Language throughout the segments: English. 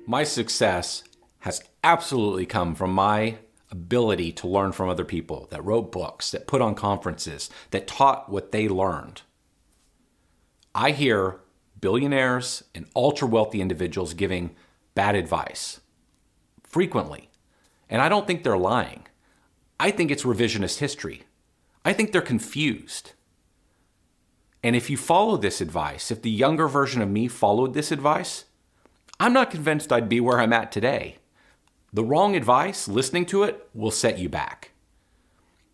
My success has absolutely come from my ability to learn from other people that wrote books, that put on conferences, that taught what they learned. I hear billionaires and ultra wealthy individuals giving bad advice frequently. And I don't think they're lying. I think it's revisionist history. I think they're confused. And if you follow this advice, if the younger version of me followed this advice, I'm not convinced I'd be where I'm at today. The wrong advice, listening to it, will set you back.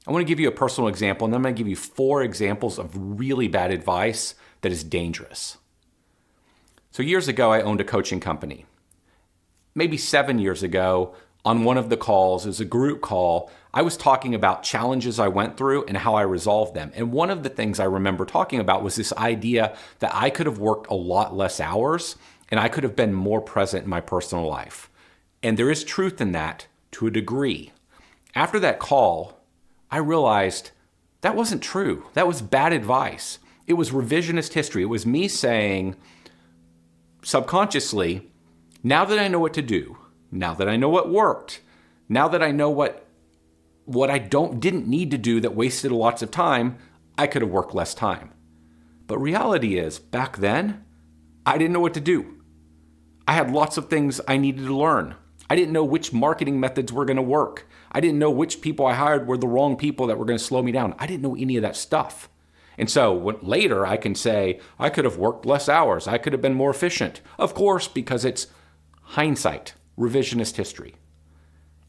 I want to give you a personal example, and then I'm going to give you 4 examples of really bad advice that is dangerous. So years ago, I owned a coaching company. Maybe 7 years ago, on one of the calls, it was a group call, I was talking about challenges I went through and how I resolved them. And one of the things I remember talking about was this idea that I could have worked a lot less hours and I could have been more present in my personal life. And there is truth in that to a degree. After that call, I realized that wasn't true. That was bad advice. It was revisionist history. It was me saying subconsciously, now that I know what to do, now that I know what worked, now that I know what I didn't need to do that wasted lots of time, I could have worked less time. But reality is, back then, I didn't know what to do. I had lots of things I needed to learn. I didn't know which marketing methods were going to work. I didn't know which people I hired were the wrong people that were going to slow me down. I didn't know any of that stuff. And so later I can say, I could have worked less hours. I could have been more efficient. Of course, because it's hindsight, revisionist history.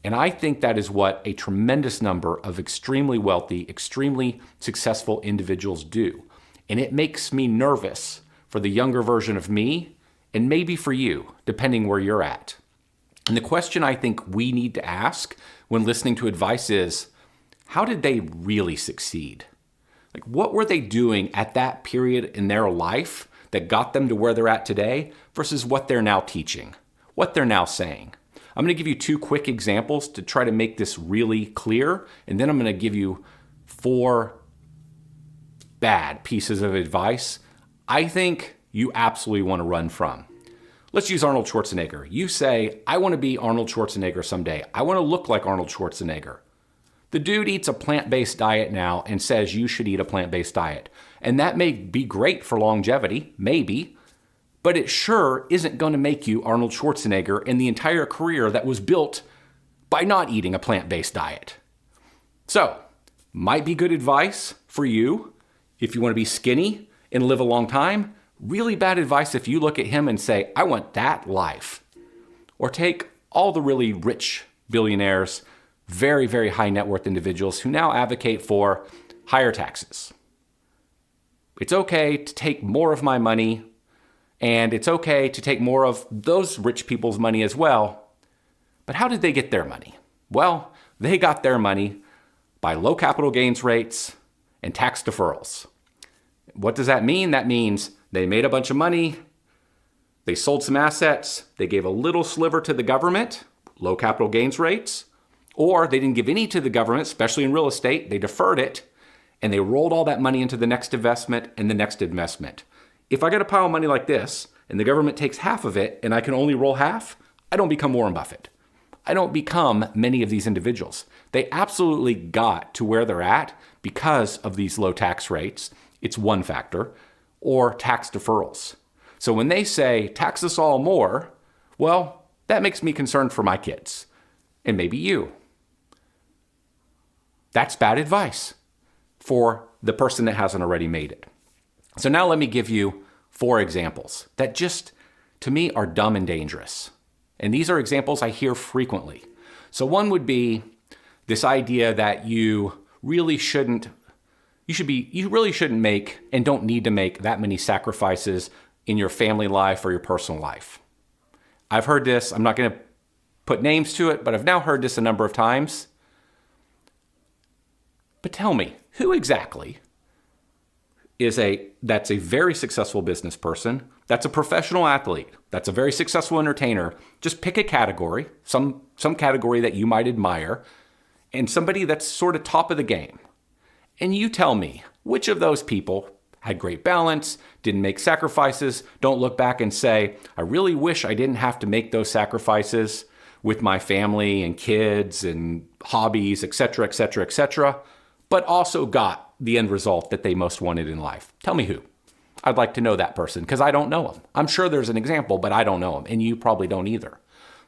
And I think that is what a tremendous number of extremely wealthy, extremely successful individuals do. And it makes me nervous for the younger version of me, and maybe for you, depending where you're at. And the question I think we need to ask when listening to advice is, how did they really succeed? Like, what were they doing at that period in their life that got them to where they're at today versus what they're now teaching, what they're now saying? I'm going to give you 2 quick examples to try to make this really clear, and then I'm going to give you 4 bad pieces of advice I think you absolutely want to run from. Let's use Arnold Schwarzenegger. You say, I want to be Arnold Schwarzenegger someday. I want to look like Arnold Schwarzenegger. The dude eats a plant-based diet now and says you should eat a plant-based diet. And that may be great for longevity, maybe, but it sure isn't going to make you Arnold Schwarzenegger in the entire career that was built by not eating a plant-based diet. So, might be good advice for you if you want to be skinny and live a long time. Really bad advice if you look at him and say, I want that life. Or take all the really rich billionaires, very, very high net worth individuals who now advocate for higher taxes. It's okay to take more of my money, and it's okay to take more of those rich people's money as well. But how did they get their money? Well, they got their money by low capital gains rates and tax deferrals. What does that mean? That means they made a bunch of money, they sold some assets, they gave a little sliver to the government, low capital gains rates, or they didn't give any to the government, especially in real estate, they deferred it, and they rolled all that money into the next investment and the next investment. If I get a pile of money like this, and the government takes half of it, and I can only roll half, I don't become Warren Buffett. I don't become many of these individuals. They absolutely got to where they're at because of these low tax rates. It's one factor. Or tax deferrals. So when they say, tax us all more, well, that makes me concerned for my kids. And maybe you. That's bad advice for the person that hasn't already made it. So now let me give you 4 examples that just, to me, are dumb and dangerous. And these are examples I hear frequently. So one would be this idea that you really shouldn't make and don't need to make that many sacrifices in your family life or your personal life. I've heard this, I'm not going to put names to it, but I've now heard this a number of times. But tell me, who exactly that's a very successful business person, that's a professional athlete, that's a very successful entertainer? Just pick a category, some category that you might admire, and somebody that's sort of top of the game. And you tell me, which of those people had great balance, didn't make sacrifices. Don't look back and say, I really wish I didn't have to make those sacrifices with my family and kids and hobbies, etc., etc., etc., but also got the end result that they most wanted in life. Tell me who. I'd like to know that person because I don't know him. I'm sure there's an example, but I don't know him, and you probably don't either.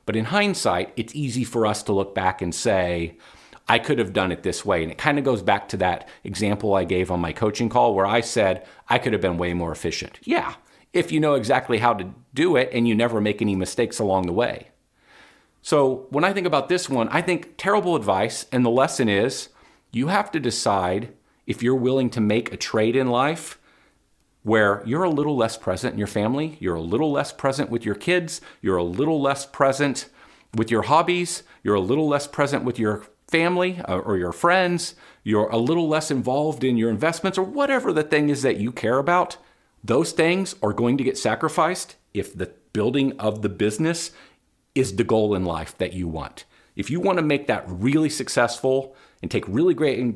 But in hindsight, it's easy for us to look back and say, I could have done it this way. And it kind of goes back to that example I gave on my coaching call where I said I could have been way more efficient. Yeah, if you know exactly how to do it and you never make any mistakes along the way. So when I think about this one, I think terrible advice. And the lesson is you have to decide if you're willing to make a trade in life where you're a little less present in your family, you're a little less present with your kids, you're a little less present with your hobbies, you're a little less present with your family or your friends, you're a little less involved in your investments or whatever the thing is that you care about. Those things are going to get sacrificed if the building of the business is the goal in life that you want. If you want to make that really successful and take really great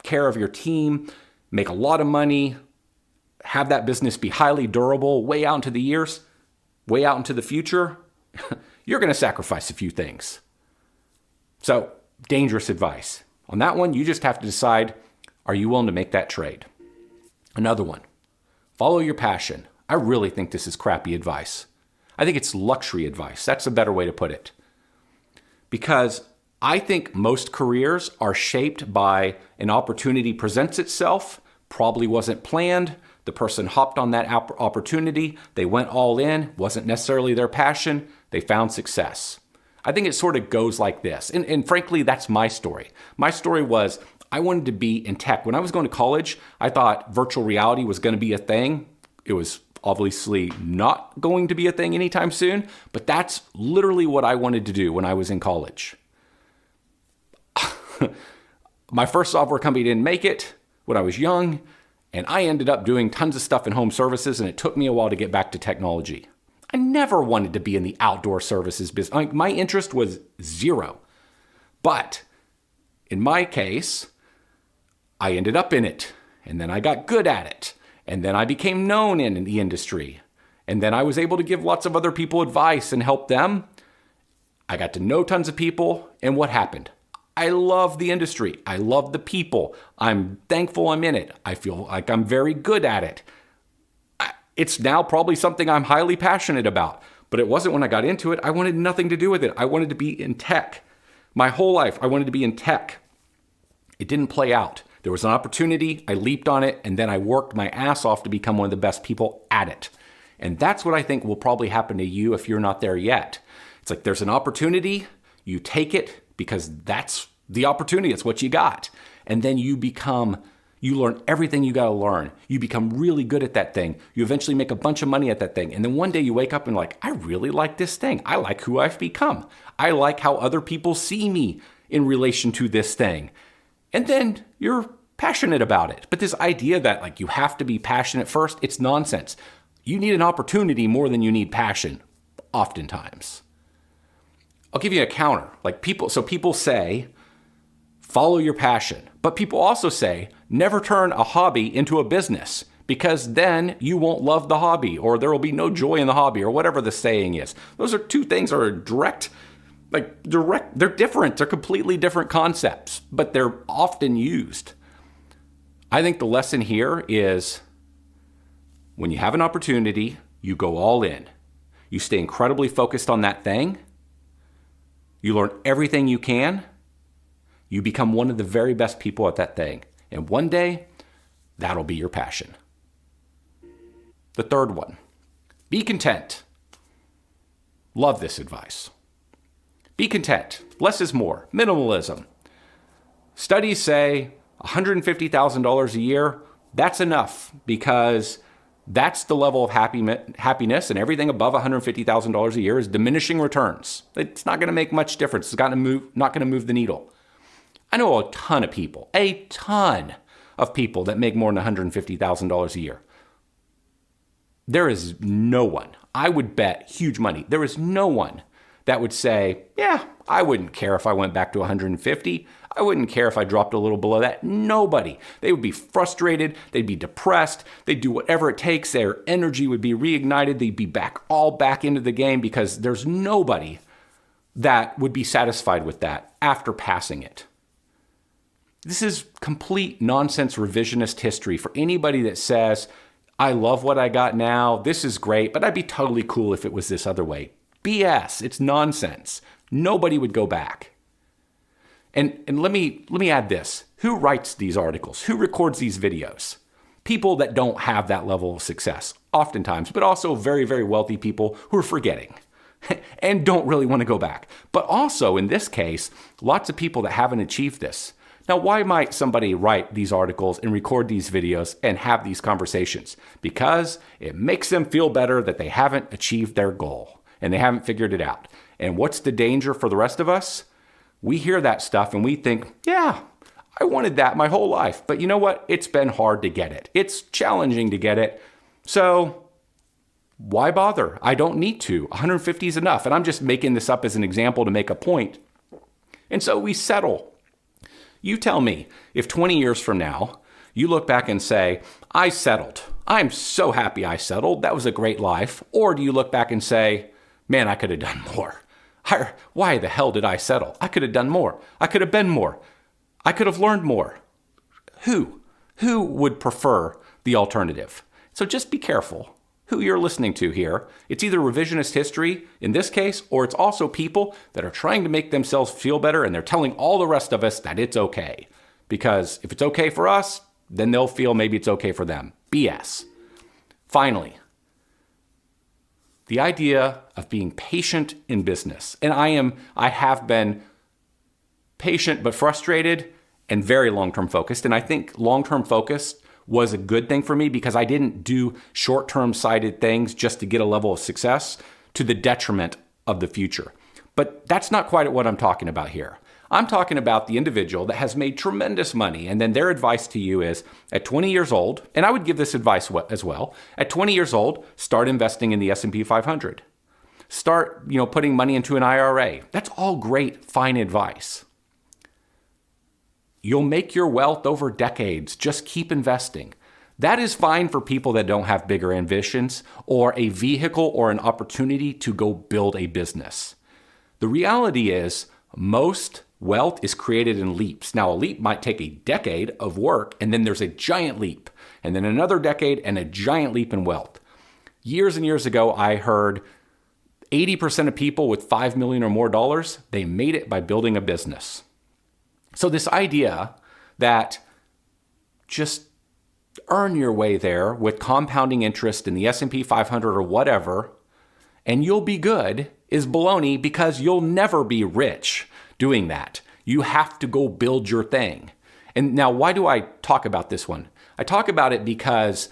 care of your team, make a lot of money, have that business be highly durable, way out into the years, way out into the future, you're going to sacrifice a few things. So, dangerous advice. On that one, you just have to decide, are you willing to make that trade? Another one, follow your passion. I really think this is crappy advice. I think it's luxury advice. That's a better way to put it. Because I think most careers are shaped by an opportunity presents itself, probably wasn't planned. The person hopped on that opportunity. They went all in, wasn't necessarily their passion. They found success. I think it sort of goes like this. And frankly, that's my story. My story was I wanted to be in tech. When I was going to college, I thought virtual reality was going to be a thing. It was obviously not going to be a thing anytime soon, but that's literally what I wanted to do when I was in college. My first software company didn't make it when I was young, and I ended up doing tons of stuff in home services, and it took me a while to get back to technology. I never wanted to be in the outdoor services business. My interest was zero. But in my case, I ended up in it, and then I got good at it, and then I became known in the industry, and then I was able to give lots of other people advice and help them. I got to know tons of people, and what happened? I love the industry. I love the people. I'm thankful I'm in it. I feel like I'm very good at it. It's now probably something I'm highly passionate about, but it wasn't when I got into it. I wanted nothing to do with it. I wanted to be in tech. My whole life, I wanted to be in tech. It didn't play out. There was an opportunity. I leaped on it, and then I worked my ass off to become one of the best people at it. And that's what I think will probably happen to you if you're not there yet. It's like there's an opportunity. You take it because that's the opportunity. It's what you got. And then you learn everything you got to learn. You become really good at that thing. You eventually make a bunch of money at that thing. And then one day you wake up and like, I really like this thing. I like who I've become. I like how other people see me in relation to this thing. And then you're passionate about it. But this idea that like you have to be passionate first, it's nonsense. You need an opportunity more than you need passion, oftentimes. I'll give you a counter. People say, follow your passion. But people also say, never turn a hobby into a business because then you won't love the hobby or there will be no joy in the hobby or whatever the saying is. Those are two things that are direct. They're different. They're completely different concepts, but they're often used. I think the lesson here is when you have an opportunity, you go all in. You stay incredibly focused on that thing. You learn everything you can. You become one of the very best people at that thing. And one day, that'll be your passion. The third one, be content. Love this advice. Be content. Less is more. Minimalism. Studies say $150,000 a year, that's enough because that's the level of happiness, and everything above $150,000 a year is diminishing returns. It's not going to make much difference. It's not going to move the needle. I know a ton of people that make more than $150,000 a year. There is no one, I would bet huge money, there is no one that would say, yeah, I wouldn't care if I went back to 150. I wouldn't care if I dropped a little below that. Nobody. They would be frustrated. They'd be depressed. They'd do whatever it takes. Their energy would be reignited. They'd be back into the game because there's nobody that would be satisfied with that after passing it. This is complete nonsense revisionist history for anybody that says, I love what I got now. This is great, but I'd be totally cool if it was this other way. BS. It's nonsense. Nobody would go back. And let me add this. Who writes these articles? Who records these videos? People that don't have that level of success, oftentimes, but also very, very wealthy people who are forgetting and don't really want to go back. But also, in this case, lots of people that haven't achieved this. Now, why might somebody write these articles and record these videos and have these conversations? Because it makes them feel better that they haven't achieved their goal and they haven't figured it out. And what's the danger for the rest of us? We hear that stuff and we think, yeah, I wanted that my whole life. But you know what? It's been hard to get it. It's challenging to get it. So why bother? I don't need to. 150 is enough. And I'm just making this up as an example to make a point. And so we settle. You tell me, if 20 years from now, you look back and say, I settled. I'm so happy I settled. That was a great life. Or do you look back and say, man, I could have done more. Why the hell did I settle? I could have done more. I could have been more. I could have learned more. Who would prefer the alternative? So just be careful who you're listening to here. It's either revisionist history in this case, or it's also people that are trying to make themselves feel better and they're telling all the rest of us that it's okay. Because if it's okay for us, then they'll feel maybe it's okay for them. BS. Finally, the idea of being patient in business. And I have been patient but frustrated and very long-term focused. And I think long-term focused was a good thing for me because I didn't do short-term sighted things just to get a level of success to the detriment of the future. But that's not quite what I'm talking about here. I'm talking about the individual that has made tremendous money, and then their advice to you is, at 20 years old, and I would give this advice as well, at 20 years old, start investing in the S&P 500. Start, putting money into an IRA. That's all great, fine advice. You'll make your wealth over decades. Just keep investing. That is fine for people that don't have bigger ambitions or a vehicle or an opportunity to go build a business. The reality is, most wealth is created in leaps. Now, a leap might take a decade of work, and then there's a giant leap, and then another decade and a giant leap in wealth. Years and years ago, I heard 80% of people with $5 million or more dollars, they made it by building a business. So this idea that just earn your way there with compounding interest in the S&P 500 or whatever, and you'll be good is baloney, because you'll never be rich doing that. You have to go build your thing. And now, why do I talk about this one? I talk about it because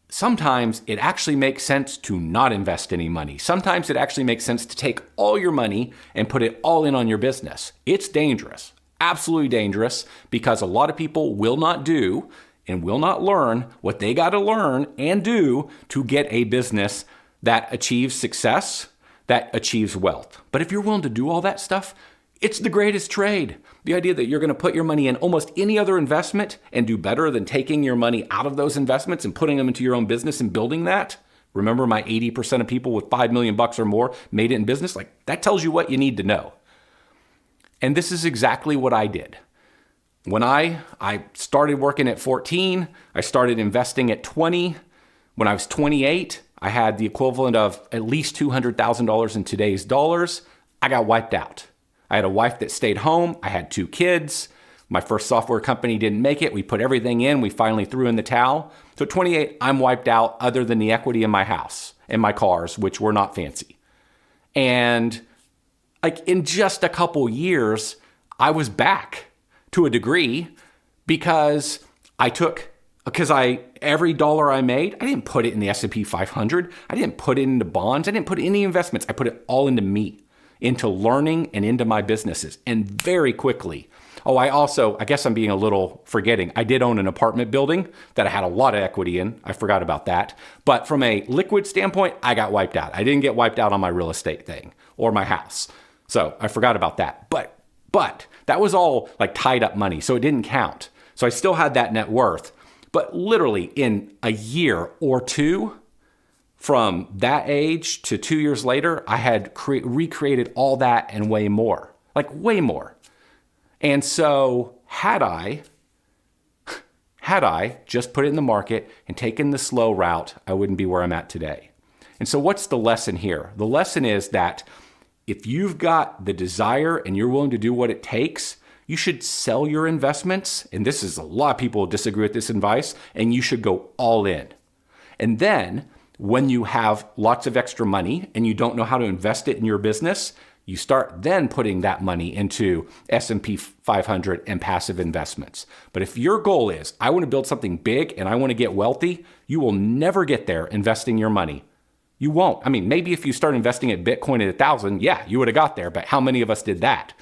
sometimes it actually makes sense to not invest any money. Sometimes it actually makes sense to take all your money and put it all in on your business. It's dangerous, absolutely dangerous, because a lot of people will not do and will not learn what they got to learn and do to get a business that achieves success, that achieves wealth. But if you're willing to do all that stuff, it's the greatest trade. The idea that you're going to put your money in almost any other investment and do better than taking your money out of those investments and putting them into your own business and building that. Remember my 80% of people with $5 million or more made it in business? That tells you what you need to know. And this is exactly what I did. When I started working at 14, I started investing at 20. When I was 28, I had the equivalent of at least $200,000 in today's dollars. I got wiped out. I had a wife that stayed home. I had 2 kids. My first software company didn't make it. We put everything in. We finally threw in the towel. So at 28, I'm wiped out other than the equity in my house and my cars, which were not fancy. And in just a couple years, I was back to a degree because every dollar I made, I didn't put it in the S&P 500. I didn't put it into bonds. I didn't put any investments. I put it all into me, into learning and into my businesses. And very quickly, I guess I'm being a little forgetting. I did own an apartment building that I had a lot of equity in. I forgot about that. But from a liquid standpoint, I got wiped out. I didn't get wiped out on my real estate thing or my house. So I forgot about that. But But that was all like tied up money, so it didn't count. So I still had that net worth. But literally in a year or two, from that age to 2 years later, I had recreated all that and way more, like way more. And so had I just put it in the market and taken the slow route, I wouldn't be where I'm at today. And so what's the lesson here? The lesson is that if you've got the desire and you're willing to do what it takes, you should sell your investments. And this is a lot of people disagree with this advice, and you should go all in. And then when you have lots of extra money and you don't know how to invest it in your business, you start then putting that money into S&P 500 and passive investments. But if your goal is, I want to build something big and I want to get wealthy, you will never get there investing your money. You won't. I mean, maybe if you start investing at Bitcoin at 1,000, yeah, you would have got there. But how many of us did that?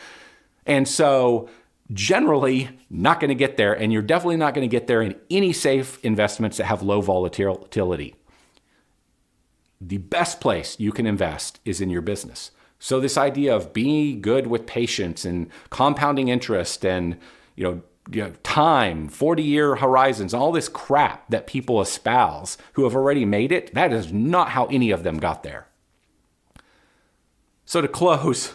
And so generally not going to get there. And you're definitely not going to get there in any safe investments that have low volatility. The best place you can invest is in your business. So this idea of being good with patience and compounding interest and time, 40-year horizons, all this crap that people espouse who have already made it, that is not how any of them got there. So to close,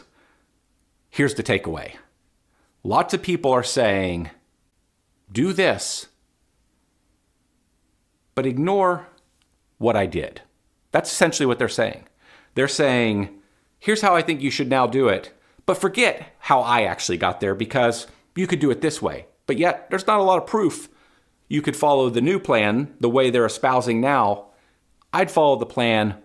here's the takeaway. Lots of people are saying, do this, but ignore what I did. That's essentially what they're saying. They're saying, here's how I think you should now do it, but forget how I actually got there because you could do it this way. But yet, there's not a lot of proof you could follow the new plan the way they're espousing now. I'd follow the plan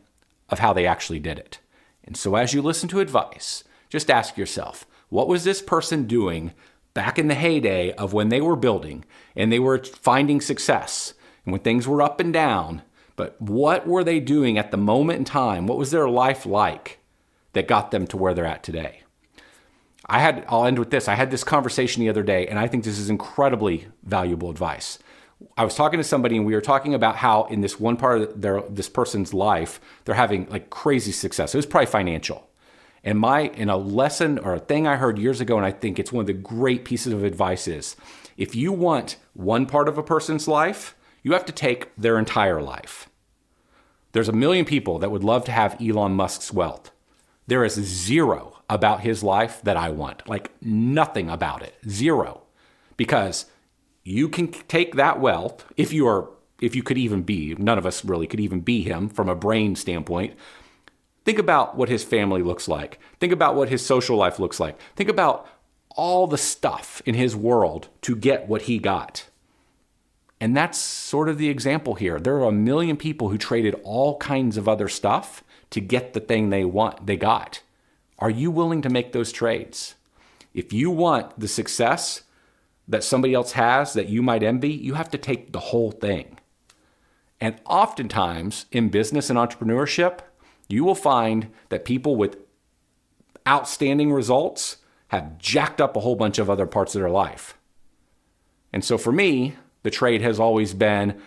of how they actually did it. And so as you listen to advice, just ask yourself, what was this person doing back in the heyday of when they were building and they were finding success and when things were up and down? But what were they doing at the moment in time? What was their life like that got them to where they're at today? I'll end with this. I had this conversation the other day, and I think this is incredibly valuable advice. I was talking to somebody, and we were talking about how in this one part of this person's life, they're having like crazy success. It was probably financial. And in a lesson or a thing I heard years ago, and I think it's one of the great pieces of advice is, if you want one part of a person's life, you have to take their entire life. There's 1 million people that would love to have Elon Musk's wealth. There is zero about his life that I want. Like nothing about it. Zero. Because you can take that wealth, if you could even be, none of us really could even be him from a brain standpoint. Think about what his family looks like. Think about what his social life looks like. Think about all the stuff in his world to get what he got. And that's sort of the example here. There are 1 million people who traded all kinds of other stuff to get the thing they got. Are you willing to make those trades? If you want the success that somebody else has that you might envy, you have to take the whole thing. And oftentimes in business and entrepreneurship, you will find that people with outstanding results have jacked up a whole bunch of other parts of their life. And so for me, the trade has always been,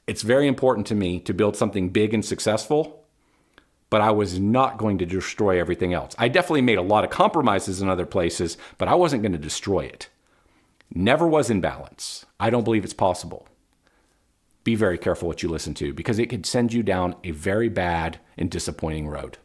it's very important to me to build something big and successful, but I was not going to destroy everything else. I definitely made a lot of compromises in other places, but I wasn't going to destroy it. Never was in balance. I don't believe it's possible. Be very careful what you listen to because it could send you down a very bad and disappointing road.